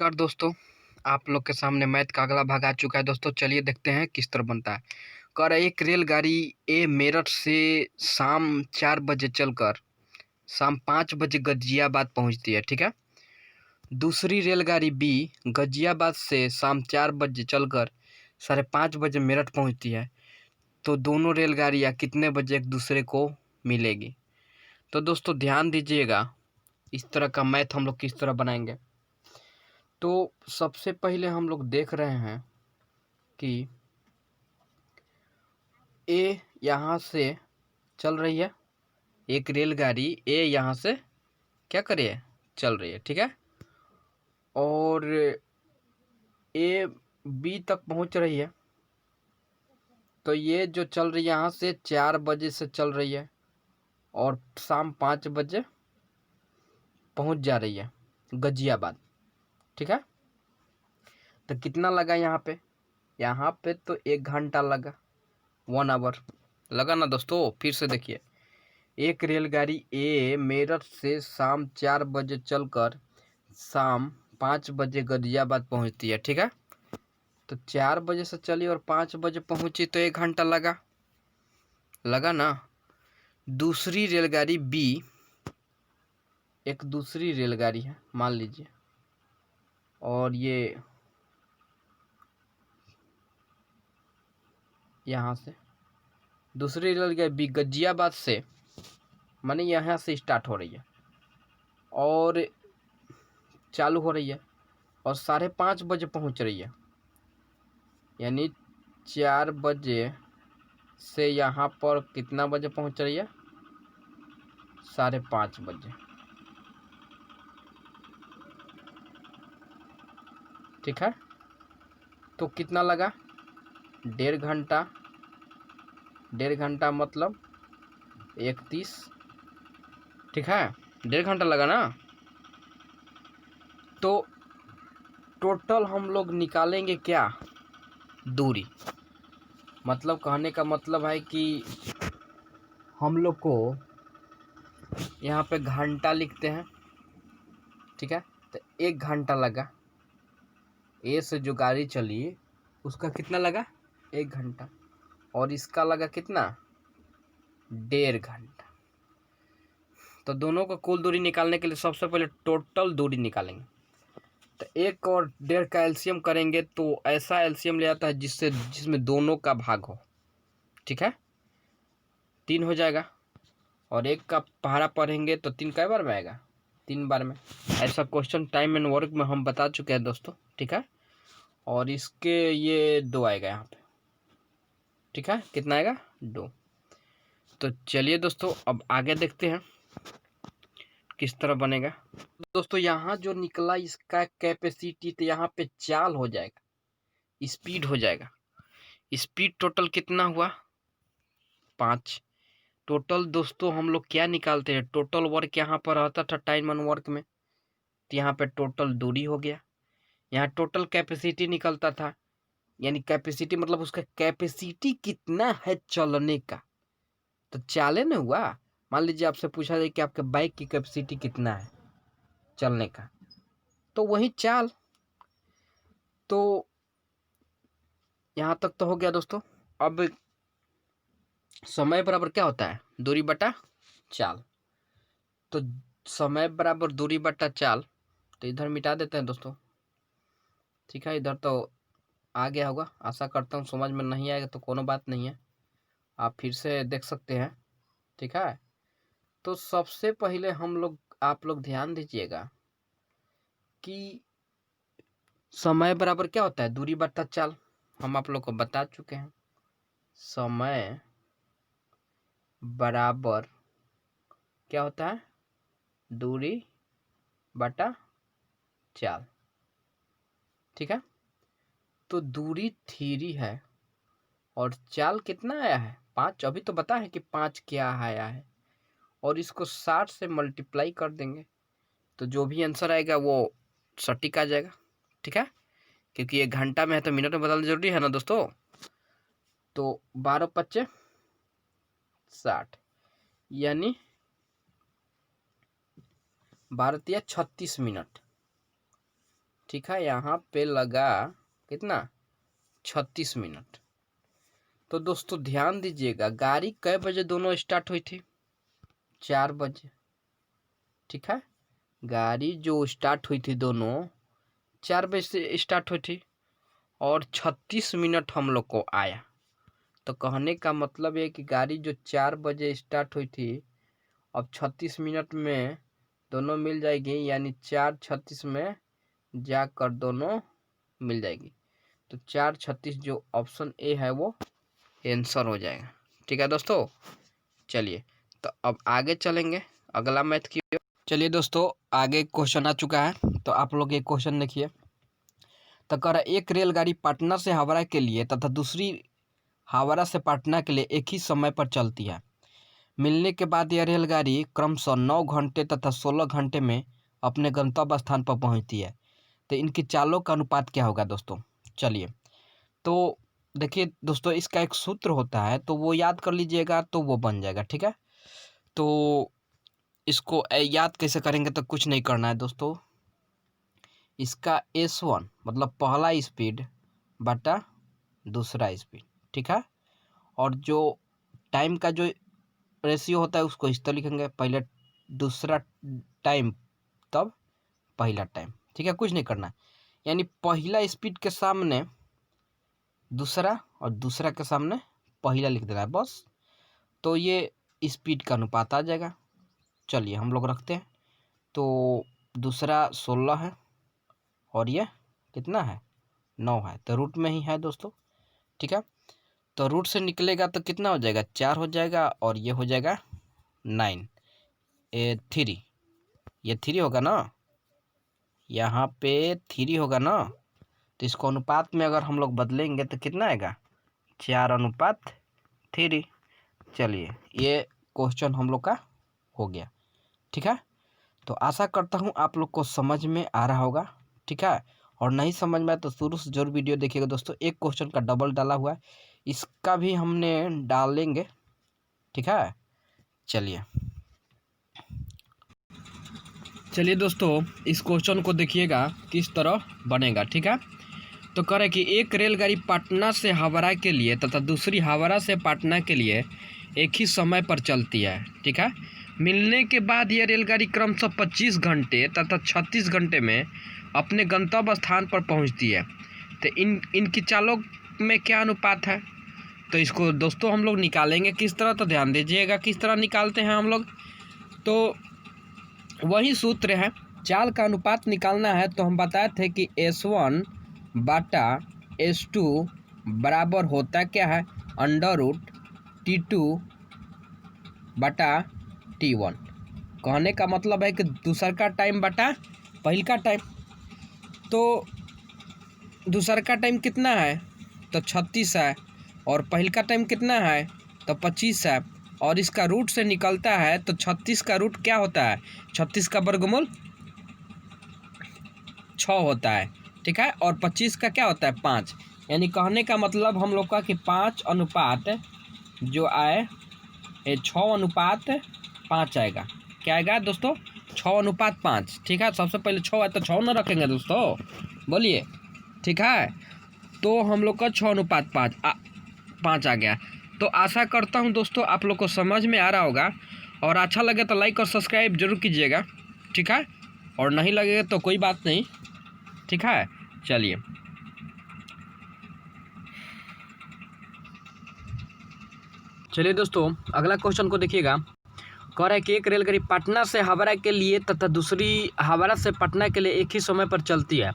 नमस्कार दोस्तों। आप लोग के सामने मैथ का अगला भाग आ चुका है दोस्तों। चलिए देखते हैं किस तरह बनता है। कर एक रेलगाड़ी ए मेरठ से शाम 4 बजे चलकर शाम 5 बजे गाजियाबाद पहुंचती है, ठीक है। दूसरी रेलगाड़ी बी गाजियाबाद से शाम 4 बजे चलकर 5:30 बजे मेरठ पहुंचती है। तो दोनों रेलगाड़ियां कितने बजे एक दूसरे को मिलेगी? तो दोस्तों ध्यान दीजिएगा, इस तरह का मैथ हम लोग किस तरह बनाएंगे। तो सबसे पहले हम लोग देख रहे हैं कि ए यहाँ से चल रही है, एक रेलगाड़ी ए यहाँ से क्या कर रही है, चल रही है, ठीक है। और ए बी तक पहुँच रही है। तो ये जो चल रही है यहाँ से 4 बजे से चल रही है और शाम 5 बजे पहुँच जा रही है गाजियाबाद, ठीक है। तो कितना लगा यहाँ पे? यहाँ पे तो 1 घंटा लगा, 1 आवर लगा ना दोस्तों। फिर से देखिए, एक रेलगाड़ी ए मेरठ से शाम 4 बजे चलकर शाम 5 बजे गाजियाबाद पहुंचती है, ठीक है। तो 4 बजे से चली और 5 बजे पहुंची, तो 1 घंटा लगा ना। दूसरी रेलगाड़ी बी, एक दूसरी रेलगाड़ी है मान लीजिए, और ये यहाँ से दूसरी रेलगाड़ी बी गाजियाबाद से, माने यहाँ से स्टार्ट हो रही है और चालू हो रही है और 5:30 बजे पहुंच रही है। यानी 4 बजे से यहाँ पर कितना बजे पहुंच रही है? 5:30 बजे, ठीक है। तो कितना लगा? 1.5 घंटा। 1.5 घंटा मतलब 31, ठीक है। 1.5 घंटा लगा ना। तो टोटल हम लोग निकालेंगे क्या? दूरी। मतलब कहने का मतलब है कि हम लोग को यहाँ पे घंटा लिखते हैं, ठीक है। तो 1 घंटा लगा। ए से जो गाड़ी चली उसका कितना लगा? 1 घंटा। और इसका लगा कितना? 1.5 घंटा। तो दोनों का कुल दूरी निकालने के लिए सबसे पहले टोटल दूरी निकालेंगे। तो 1 और 1.5 का एलसीएम करेंगे तो ऐसा एलसीएम ले आता है जिसमें दोनों का भाग हो, ठीक है। 3 हो जाएगा। और 1 का पहाड़ा पढ़ेंगे तो 3 कई बार में आएगा? 3 बार में। ऐसा क्वेश्चन टाइम एंड वर्क में हम बता चुके हैं दोस्तों, ठीक है। और इसके ये 2 आएगा यहाँ पे, ठीक है। कितना आएगा? 2। तो चलिए दोस्तों अब आगे देखते हैं किस तरह बनेगा। दोस्तों यहाँ जो निकला इसका कैपेसिटी, तो यहाँ पे चाल हो जाएगा, स्पीड हो जाएगा। स्पीड टोटल कितना हुआ? 5। टोटल दोस्तों हम लोग क्या निकालते हैं? टोटल वर्क यहाँ पर आता था टाइम एंड वर्क में, तो यहाँ पे टोटल दूरी हो गया। यहाँ टोटल कैपेसिटी निकलता था, यानी कैपेसिटी मतलब उसका कैपेसिटी कितना है चलने का, तो चाले न हुआ। मान लीजिए आपसे पूछा जाए कि आपके बाइक की कैपेसिटी कितना है चलने का, तो वही चाल। तो यहाँ तक तो हो गया दोस्तों। अब समय बराबर क्या होता है? दूरी बटा चाल। तो समय बराबर दूरी बटा चाल, तो इधर मिटा देते हैं दोस्तों, ठीक है। इधर तो आ गया होगा, आशा करता हूँ। समझ में नहीं आएगा तो कोनो बात नहीं है, आप फिर से देख सकते हैं, ठीक है। तो सबसे पहले आप लोग ध्यान दीजिएगा कि समय बराबर क्या होता है? दूरी बटा चाल। हम आप लोग को बता चुके हैं, समय बराबर क्या होता है? दूरी बटा चाल, ठीक है। तो दूरी 3 है और चाल कितना आया है? 5। अभी तो बता है कि 5 क्या आया है, और इसको 60 से मल्टीप्लाई कर देंगे तो जो भी आंसर आएगा वो सटीक आ जाएगा, ठीक है। क्योंकि ये घंटा में है तो मिनट में बदलना जरूरी है ना दोस्तों। तो 12×5 = 60, यानी 12×3 = 36 मिनट, ठीक है, यहाँ पे लगा कितना 36 मिनट। तो दोस्तों ध्यान दीजिएगा, गाड़ी कै बजे दोनों स्टार्ट हुई थी? 4 बजे। ठीक है, गाड़ी जो स्टार्ट हुई थी दोनों 4 बजे से स्टार्ट हुई थी और 36 मिनट हम लोग को आया। तो कहने का मतलब है कि गाड़ी जो 4 बजे स्टार्ट हुई थी अब 36 मिनट में दोनों मिल जाएगी, यानी 4:36 में जाकर दोनों मिल जाएगी। तो 4:36 जो ऑप्शन ए है वो आंसर हो जाएगा। ठीक है दोस्तों, चलिए तो अब आगे चलेंगे अगला मैथ की। चलिए दोस्तों, आगे क्वेश्चन आ चुका है, तो आप लोग ये क्वेश्चन देखिए। तो कह रहा एक रेलगाड़ी पटना से हावड़ा के लिए तथा दूसरी हावड़ा से पटना के लिए एक ही समय पर चलती है। मिलने के बाद यह रेलगाड़ी क्रमशः 9 घंटे तथा 16 घंटे में अपने गंतव्य स्थान पर पहुंचती है। तो इनकी चालों का अनुपात क्या होगा दोस्तों? चलिए तो देखिए दोस्तों, इसका एक सूत्र होता है, तो वो याद कर लीजिएगा तो वो बन जाएगा। ठीक है, तो इसको याद कैसे करेंगे? तो कुछ नहीं करना है दोस्तों, इसका S1 मतलब पहला स्पीड बटा दूसरा स्पीड। ठीक है, और जो टाइम का जो रेशियो होता है उसको इस तरह लिखेंगे, पहले दूसरा टाइम तब पहला टाइम। ठीक है, कुछ नहीं करना, यानी पहला स्पीड के सामने दूसरा और दूसरा के सामने पहला लिख देना है बस। तो ये स्पीड का अनुपात आ जाएगा। चलिए हम लोग रखते हैं, तो दूसरा 16 है और ये कितना है 9 है, तो रूट में ही है दोस्तों। ठीक है, तो रूट से निकलेगा तो कितना हो जाएगा 4 हो जाएगा और ये हो जाएगा 9 3, ये 3 होगा ना, यहाँ पे 3 होगा ना। तो इसको अनुपात में अगर हम लोग बदलेंगे तो कितना आएगा 4:3। चलिए ये क्वेश्चन हम लोग का हो गया। ठीक है, तो आशा करता हूँ आप लोग को समझ में आ रहा होगा। ठीक है, और नहीं समझ में आए तो शुरू से जरूर वीडियो देखिएगा दोस्तों। एक क्वेश्चन का डबल डाला हुआ है, इसका भी हमने डालेंगे। ठीक है, चलिए दोस्तों, इस क्वेश्चन को देखिएगा किस तरह बनेगा। ठीक है, तो कह रहे कि एक रेलगाड़ी पटना से हावड़ा के लिए तथा दूसरी हावड़ा से पटना के लिए एक ही समय पर चलती है। ठीक है, मिलने के बाद यह रेलगाड़ी क्रमशः 25 घंटे तथा 36 घंटे में अपने गंतव्य स्थान पर पहुंचती है। तो इनकी चालों में क्या अनुपात है? तो इसको दोस्तों हम लोग निकालेंगे किस तरह, तो ध्यान दीजिएगा किस तरह निकालते हैं हम लोग। तो वही सूत्र है, चाल का अनुपात निकालना है। तो हम बताए थे कि S1 बटा S2 बराबर होता क्या है √T2 बटा T1। कहने का मतलब है कि दूसर का टाइम बटा पहल का टाइम। तो दूसर का टाइम कितना है तो 36 है, और पहल का टाइम कितना है तो 25 है, और इसका रूट से निकलता है तो 36 का रूट क्या होता है 36 का वर्गमूल 6 होता है। ठीक है, और 25 का क्या होता है 5, यानी कहने का मतलब हम लोग का कि 5 अनुपात जो आए ये 6:5 आएगा। क्या आएगा दोस्तों 6:5। ठीक है, सबसे पहले 6 है तो 6 ना रखेंगे दोस्तों, बोलिए। ठीक है, तो हम लोग का 6:5 आ गया। तो आशा करता हूँ दोस्तों आप लोग को समझ में आ रहा होगा, और अच्छा लगे तो लाइक और सब्सक्राइब जरूर कीजिएगा। ठीक है, और नहीं लगेगा तो कोई बात नहीं। ठीक है, चलिए दोस्तों, अगला क्वेश्चन को देखिएगा। कह रहा है कि एक रेलगाड़ी पटना से हावड़ा के लिए तथा दूसरी हावड़ा से पटना के लिए एक ही समय पर चलती है,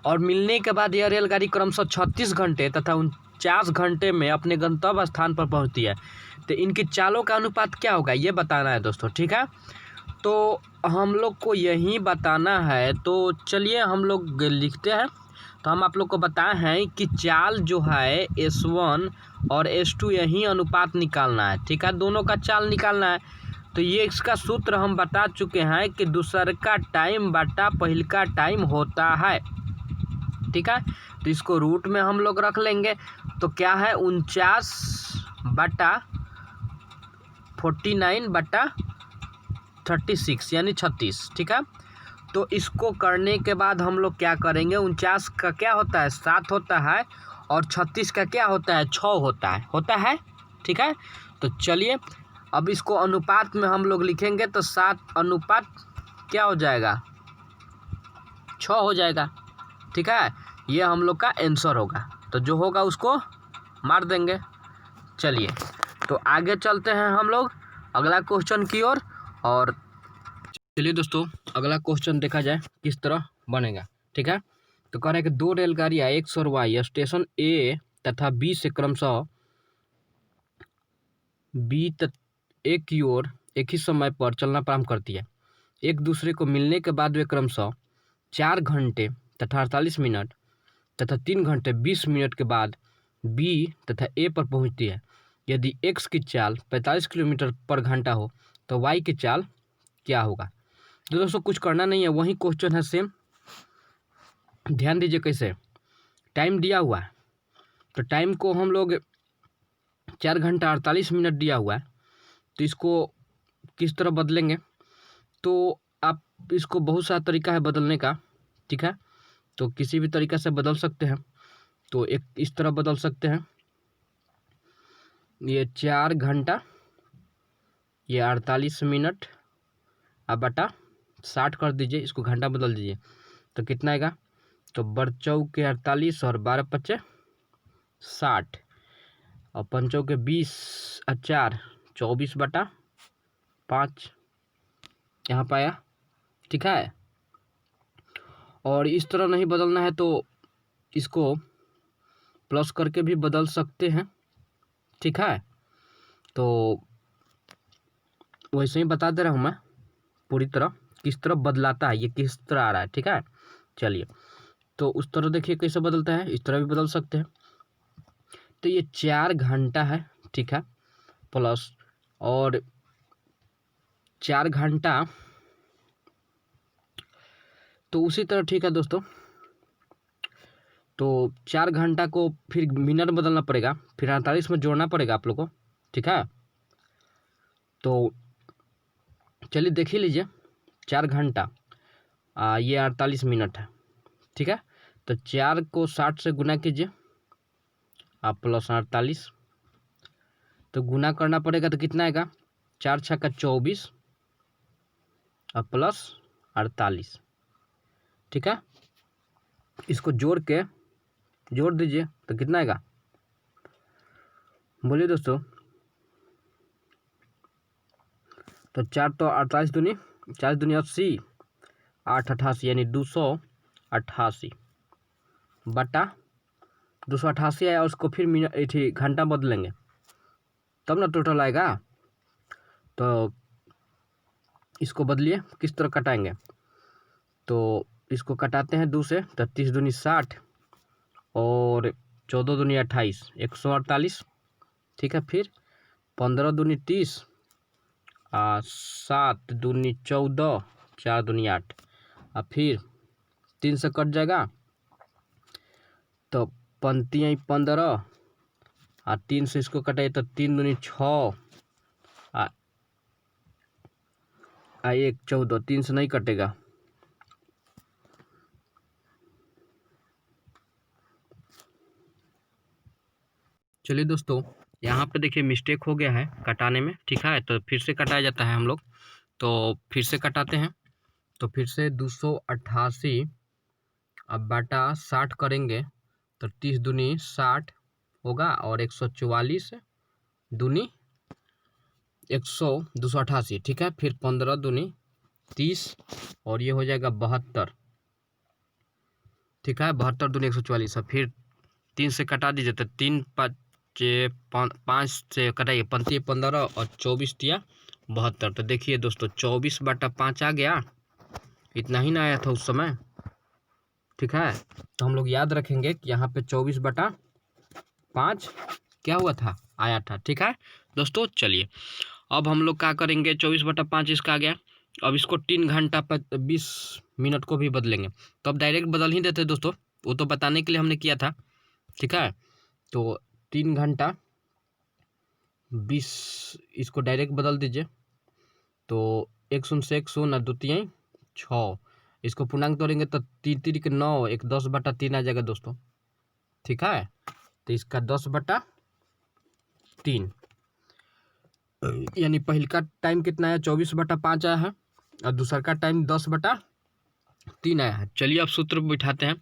और मिलने के बाद यह रेलगाड़ी क्रमशः 36 घंटे तथा 49 घंटे में अपने गंतव्य स्थान पर पहुंचती है। तो इनकी चालों का अनुपात क्या होगा ये बताना है दोस्तों। ठीक है, तो हम लोग को यही बताना है, तो चलिए हम लोग लिखते हैं। तो हम आप लोग को बताए हैं कि चाल जो है S1 और S2 यही अनुपात निकालना है। ठीक है, दोनों का चाल निकालना है। तो ये इसका सूत्र हम बता चुके हैं कि दूसर का टाइम बटा पहल का टाइम होता है। ठीक है, तो इसको रूट में हम लोग रख लेंगे। तो क्या है 49 बटा 49 बटा 36 यानी 36। ठीक है, तो इसको करने के बाद हम लोग क्या करेंगे, 49 का क्या होता है 7 होता है, और 36 का क्या होता है 6 होता है। ठीक है, तो चलिए अब इसको अनुपात में हम लोग लिखेंगे तो 7 अनुपात क्या हो जाएगा 6 हो जाएगा। ठीक है, ये हम लोग का आंसर होगा, तो जो होगा उसको मार देंगे। चलिए तो आगे चलते हैं हम लोग अगला क्वेश्चन की ओर। और चलिए दोस्तों अगला क्वेश्चन देखा जाए किस तरह बनेगा। ठीक है, तो कह रहा है कि 2 रेलगाड़ियाँ एक्स और वाई स्टेशन ए तथा बी से क्रमशः ए की ओर एक ही समय पर चलना प्रारंभ करती है। एक दूसरे को मिलने के बाद वे क्रमशः 4 घंटे तथा 48 मिनट तथा 3 घंटे 20 मिनट के बाद बी तथा ए पर पहुंचती है। यदि एक्स की चाल 45 किलोमीटर पर घंटा हो तो वाई की चाल क्या होगा। तो दोस्तों कुछ करना नहीं है, वही क्वेश्चन है सेम। ध्यान दीजिए कैसे टाइम दिया हुआ है, तो टाइम को हम लोग 4 घंटा 48 मिनट दिया हुआ है, तो इसको किस तरह बदलेंगे। तो आप इसको बहुत सारा तरीका है बदलने का। ठीक है, तो किसी भी तरीका से बदल सकते हैं। तो एक इस तरह बदल सकते हैं, ये 4 घंटा ये 48 मिनट अब बटा 60 कर दीजिए, इसको घंटा बदल दीजिए तो कितना आएगा, तो 12×4 = 48 और 12×5 = 60 और 5×4 = 4 24/5 यहाँ पाया। ठीक है, और इस तरह नहीं बदलना है तो इसको प्लस करके भी बदल सकते हैं। ठीक है, तो वैसे ही बता दे रहा हूँ मैं पूरी तरह किस तरह बदलाता है, ये किस तरह आ रहा है। ठीक है, चलिए तो उस तरह देखिए कैसे बदलता है, इस तरह भी बदल सकते हैं। तो ये 4 घंटा है। ठीक है, प्लस और 4 घंटा, तो उसी तरह ठीक है दोस्तों, तो 4 घंटा को फिर मिनट में बदलना पड़ेगा, फिर 48 में जोड़ना पड़ेगा आप लोग को। ठीक है, तो चलिए देख ही लीजिए 4 घंटा ये 48 मिनट है। ठीक है, तो 4 को 60 से गुना कीजिए आप प्लस 48, तो गुना करना पड़ेगा तो कितना आएगा 4 × 6 = 24 और प्लस 48। ठीक है, इसको जोड़ दीजिए तो कितना आएगा, बोलिए दोस्तों। तो 4 तो 48 दूनी 4 दूनी 80 8 88 यानी 288 बटा 288 आया, उसको फिर मिनट घंटा बदलेंगे तब ना टोटल आएगा। तो इसको बदलिए किस तरह कटाएंगे, तो इसको कटाते हैं 2 से, तो 30 दूनी 60 और 14 दूनी 28 148। ठीक है, फिर 15 दूनी 30 7 दूनी 14 4 दूनी 8 और फिर 3 से कट जाएगा तो 15 और 3 से इसको कटाए तो 3 दूनी 6 1 14, 3 से नहीं कटेगा। चलिए दोस्तों यहाँ पे देखिए मिस्टेक हो गया है कटाने में। ठीक है, तो फिर से कटाया जाता है हम लोग, तो फिर से कटाते हैं। तो फिर से 288 अब बटा 60 करेंगे तो 30 दूनी 60 होगा और 144 दूनी 288। ठीक है, फिर 15 दूनी 30 और ये हो जाएगा 72। ठीक है, 72 दूनी 144 और फिर 3 से कटा दीजिए तो 3 5 से कटाइए 15 और 24 दिया 72। तो देखिए दोस्तों 24/5 आ गया, इतना ही ना आया था उस समय। ठीक है, तो हम लोग याद रखेंगे कि यहाँ पे 24/5 क्या हुआ था आया था। ठीक है दोस्तों, चलिए अब हम लोग क्या करेंगे, 24/5 इसका आ गया, अब इसको 3 घंटा 20 मिनट को भी बदलेंगे। तो अब डायरेक्ट बदल ही देते दोस्तों, वो तो बताने के लिए हमने किया था। ठीक है, तो 3 घंटा 20 इसको डायरेक्ट बदल दीजिए, तो 1 शून्य से 1 शून्य 2 3 6 इसको पूर्णांक तोड़ेंगे तो 3 3 के 9, एक 10/3 आ जाएगा दोस्तों। ठीक है, तो इसका 10/3, यानी पहले का टाइम कितना है 24/5 आया है और दूसरा का टाइम 10/3 आया है। चलिए अब सूत्र बिठाते हैं।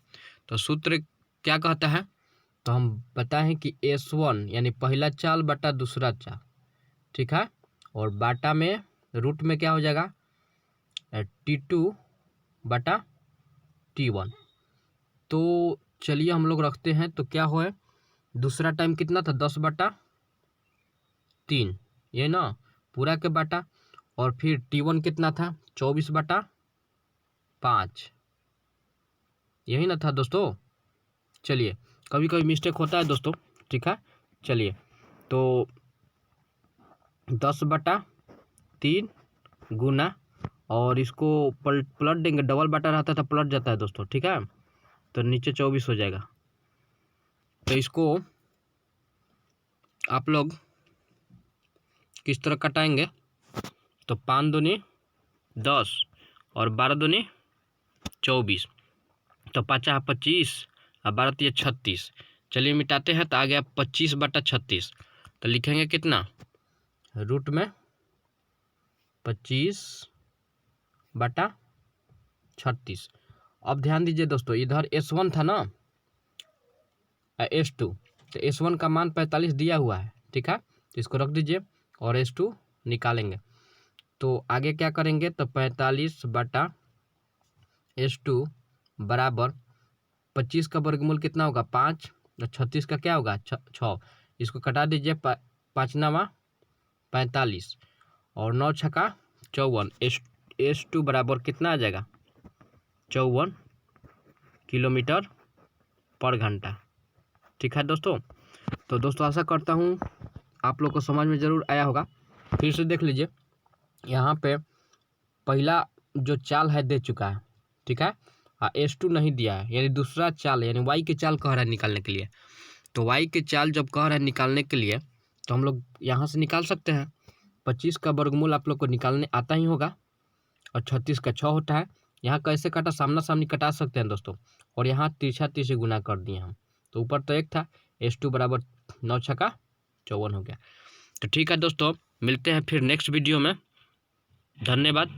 तो सूत्र क्या कहता है, तो हम बताएं कि S1 यानी पहला चाल बटा दूसरा चाल, ठीक है, और बाटा में रूट में क्या हो जाएगा T2/T1। तो चलिए हम लोग रखते हैं, तो क्या हो है, दूसरा टाइम कितना था 10/3, ये ना पूरा के बाटा, और फिर T1 कितना था 24/5, यही ना था दोस्तों। चलिए कभी कभी मिस्टेक होता है दोस्तों, ठीक है। चलिए तो 10/3 गुना, और इसको पलट देंगे, डबल बटा रहता था पलट जाता है दोस्तों, ठीक है, तो नीचे 24 हो जाएगा। तो इसको आप लोग किस तरह कटाएंगे, तो 5 दूनी 10 और 12 दूनी 24, तो 5 25 और 12 36। चलिए मिटाते हैं, तो आ गया 25/36। तो लिखेंगे कितना, रूट में 25/36। अब ध्यान दीजिए दोस्तों, इधर S1 था ना S2, तो S1 का मान 45 दिया हुआ है, ठीक है, तो इसको रख दीजिए और S2 निकालेंगे। तो आगे क्या करेंगे, तो 45/S2 बराबर 25 का वर्गमूल कितना होगा 5, और 36 का क्या होगा 6। इसको कटा दीजिए, 5 9 45 और 9 6 54। S2 बराबर कितना आ जाएगा 54 किलोमीटर पर घंटा। ठीक है दोस्तों। तो दोस्तों आशा करता हूँ आप लोग को समझ में ज़रूर आया होगा। फिर से देख लीजिए, यहाँ पे पहला जो चाल है दे चुका है, ठीक है, S2 नहीं दिया है, यानी दूसरा चाल यानी वाई की चाल कह रहा है निकालने के लिए। तो वाई की चाल जब कह रहा है निकालने के लिए, तो हम लोग यहाँ से निकाल सकते हैं। 25 का वर्गमूल आप लोग को निकालने आता ही होगा, और 36 का 6 होता है। यहाँ कैसे काटा, सामना सामनी कटा सकते हैं दोस्तों, और यहाँ तिरछा तिरछे गुना कर दिए हम। तो ऊपर तो 1 था, S2 बराबर 9 6 54 हो गया। तो ठीक है दोस्तों, मिलते हैं फिर नेक्स्ट वीडियो में। धन्यवाद।